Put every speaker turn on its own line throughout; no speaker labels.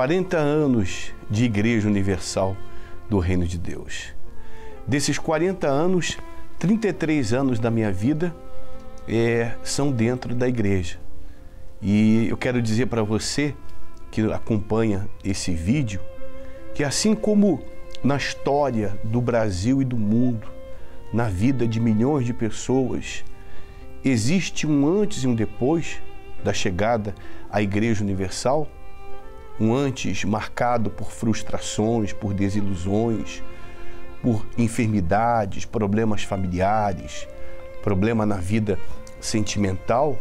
40 anos de Igreja Universal do Reino de Deus. Desses 40 anos, 33 anos da minha vida são dentro da igreja. E eu quero dizer para você que acompanha esse vídeo, que assim como na história do Brasil e do mundo, na vida de milhões de pessoas, existe um antes e um depois da chegada à Igreja Universal, um antes marcado por frustrações, por desilusões, por enfermidades, problemas familiares, problema na vida sentimental,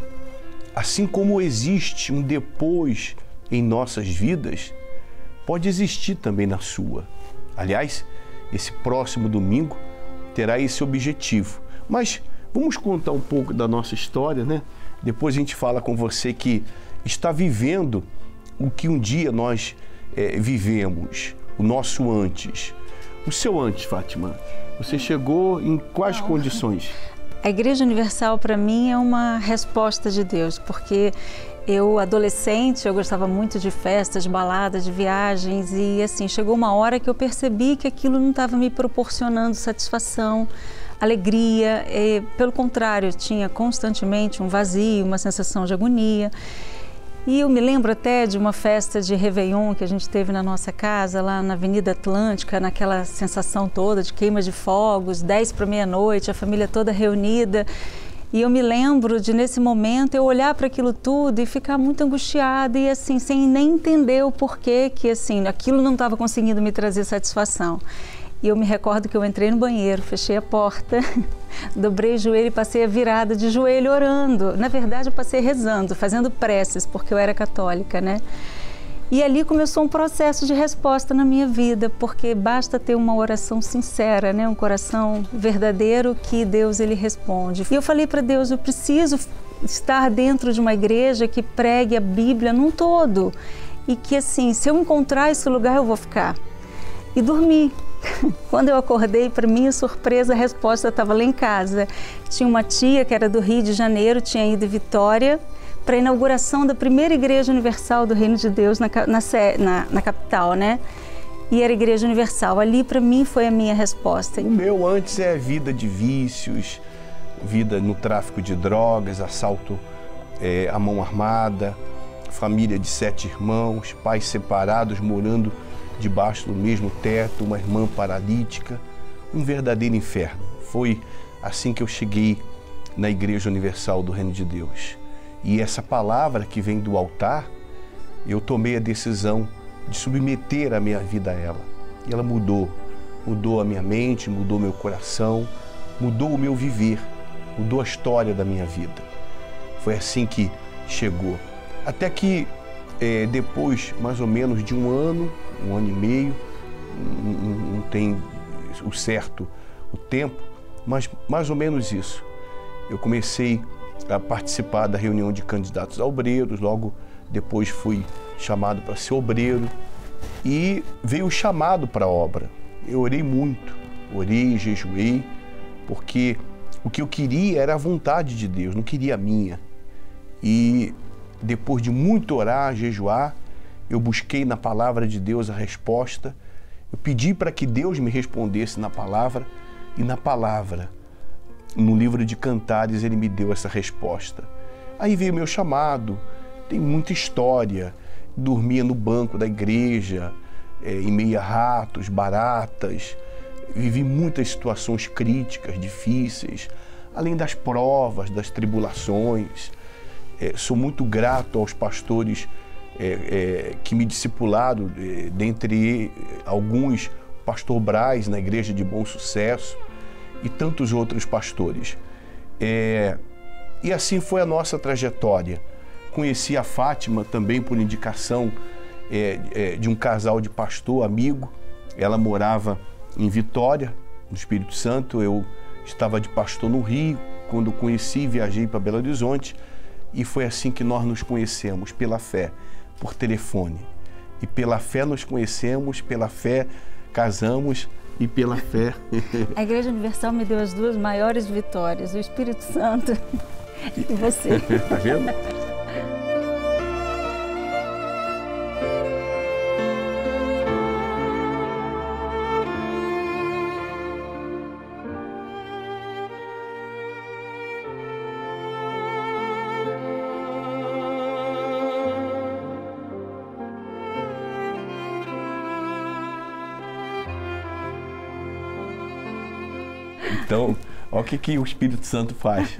assim como existe um depois em nossas vidas, pode existir também na sua. Aliás, esse próximo domingo terá esse objetivo. Mas vamos contar um pouco da nossa história, né? Depois a gente fala com você que está vivendo o que um dia nós vivemos, o nosso antes. O seu antes, Fátima, você chegou em quais condições?
A Igreja Universal, para mim, é uma resposta de Deus, porque eu, adolescente, eu gostava muito de festas, de baladas, de viagens e, assim, chegou uma hora que eu percebi que aquilo não estava me proporcionando satisfação, alegria, pelo contrário, eu tinha constantemente um vazio, uma sensação de agonia. E eu me lembro até de uma festa de Réveillon que a gente teve na nossa casa, lá na Avenida Atlântica, naquela sensação toda de queima de fogos, 10 para meia-noite, a família toda reunida. E eu me lembro de, nesse momento, eu olhar para aquilo tudo e ficar muito angustiada e, assim, sem nem entender o porquê que, assim, aquilo não estava conseguindo me trazer satisfação. E eu me recordo que eu entrei no banheiro, fechei a porta, dobrei o joelho e passei a virada de joelho orando. Na verdade, eu passei rezando, fazendo preces, porque eu era católica, né? E ali começou um processo de resposta na minha vida, porque basta ter uma oração sincera, né? Um coração verdadeiro que Deus, ele responde. E eu falei para Deus, eu preciso estar dentro de uma igreja que pregue a Bíblia num todo. E que, assim, se eu encontrar esse lugar, eu vou ficar. E dormi. Quando eu acordei, para minha surpresa, a resposta estava lá em casa. Tinha uma tia que era do Rio de Janeiro, tinha ido em Vitória para a inauguração da primeira Igreja Universal do Reino de Deus na capital, né? E era a Igreja Universal. Ali, para mim, foi a minha resposta.
O meu antes é vida de vícios, vida no tráfico de drogas, assalto à mão armada, família de 7 irmãos, pais separados, morando debaixo do mesmo teto, uma irmã paralítica, um verdadeiro inferno. Foi assim que eu cheguei na Igreja Universal do Reino de Deus. E essa palavra que vem do altar, eu tomei a decisão de submeter a minha vida a ela. E ela mudou a minha mente, mudou meu coração, mudou o meu viver, mudou a história da minha vida. Foi assim que chegou. Até que depois, mais ou menos de um ano e meio, não tem o certo o tempo, mas mais ou menos isso. Eu comecei a participar da reunião de candidatos a obreiros, logo depois fui chamado para ser obreiro e veio o chamado para a obra. Eu orei muito, orei, jejuei, porque o que eu queria era a vontade de Deus, não queria a minha. E depois de muito orar, jejuar, eu busquei na palavra de Deus a resposta. Eu pedi para que Deus me respondesse na palavra e na palavra, no livro de Cantares, ele me deu essa resposta. Aí veio meu chamado, tem muita história. Dormia no banco da igreja, em meio a ratos, baratas. Vivi muitas situações críticas, difíceis, além das provas, das tribulações. Sou muito grato aos pastores que me discipularam, dentre alguns, o pastor Braz, na Igreja de Bom Sucesso, e tantos outros pastores. E assim foi a nossa trajetória. Conheci a Fátima também por indicação de um casal de pastor, amigo. Ela morava em Vitória, no Espírito Santo. Eu estava de pastor no Rio. Quando conheci, viajei para Belo Horizonte. E foi assim que nós nos conhecemos, pela fé, por telefone. E pela fé nos conhecemos, pela fé casamos e pela fé...
A Igreja Universal me deu as 2 maiores vitórias, o Espírito Santo e você.
Tá vendo? Então, olha o que o Espírito Santo faz.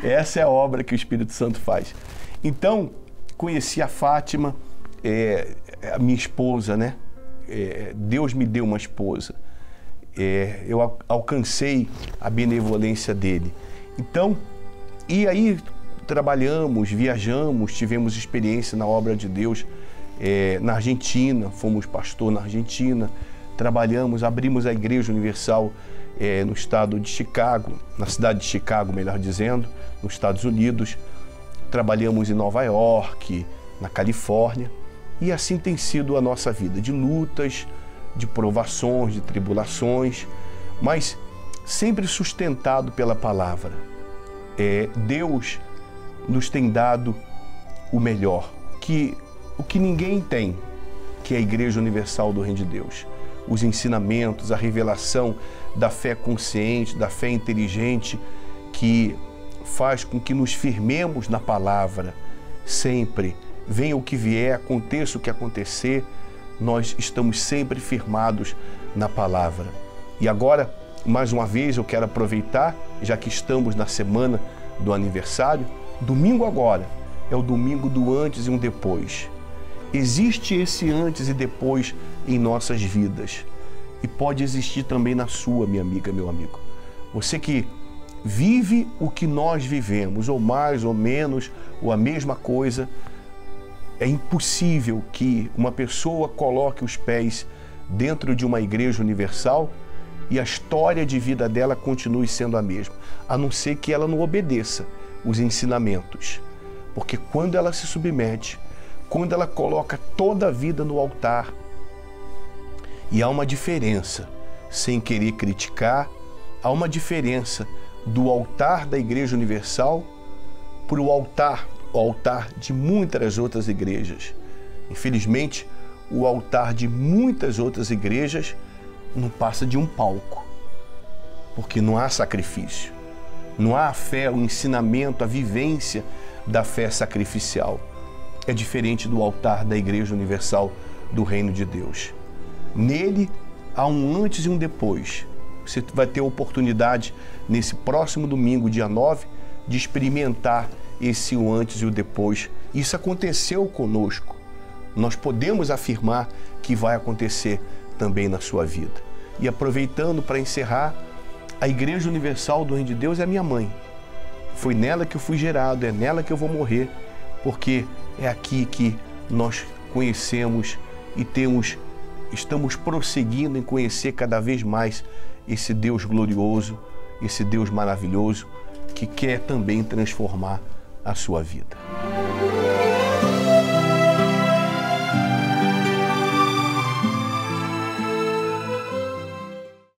Essa é a obra que o Espírito Santo faz. Então, conheci a Fátima, a minha esposa, né? Deus me deu uma esposa. Eu alcancei a benevolência dele. Então, e aí trabalhamos, viajamos, tivemos experiência na obra de Deus na Argentina, fomos pastor na Argentina, trabalhamos, abrimos a Igreja Universal no estado de Chicago, na cidade de Chicago, melhor dizendo, nos Estados Unidos. Trabalhamos em Nova York, na Califórnia, e assim tem sido a nossa vida, de lutas, de provações, de tribulações, mas sempre sustentado pela palavra. Deus nos tem dado o melhor, o que ninguém tem, que é a Igreja Universal do Reino de Deus. Os ensinamentos, a revelação da fé consciente, da fé inteligente, que faz com que nos firmemos na palavra sempre. Venha o que vier, aconteça o que acontecer, nós estamos sempre firmados na palavra. E agora, mais uma vez, eu quero aproveitar, já que estamos na semana do aniversário, domingo agora é o domingo do antes e um depois. Existe esse antes e depois em nossas vidas e pode existir também na sua, minha amiga, meu amigo. Você que vive o que nós vivemos, ou mais ou menos, ou a mesma coisa, é impossível que uma pessoa coloque os pés dentro de uma igreja universal e a história de vida dela continue sendo a mesma, a não ser que ela não obedeça os ensinamentos. Porque quando ela se submete, quando ela coloca toda a vida no altar, e há uma diferença, sem querer criticar, há uma diferença do altar da Igreja Universal para o altar de muitas outras igrejas. Infelizmente, o altar de muitas outras igrejas não passa de um palco, porque não há sacrifício, não há a fé, o ensinamento, a vivência da fé sacrificial. É diferente do altar da Igreja Universal do Reino de Deus. Nele há um antes e um depois. Você vai ter a oportunidade, nesse próximo domingo, dia 9, de experimentar esse o antes e o depois. Isso aconteceu conosco. Nós podemos afirmar que vai acontecer também na sua vida. E aproveitando para encerrar, a Igreja Universal do Reino de Deus é a minha mãe. Foi nela que eu fui gerado, é nela que eu vou morrer, porque é aqui que nós conhecemos e estamos prosseguindo em conhecer cada vez mais esse Deus glorioso, esse Deus maravilhoso, que quer também transformar a sua vida.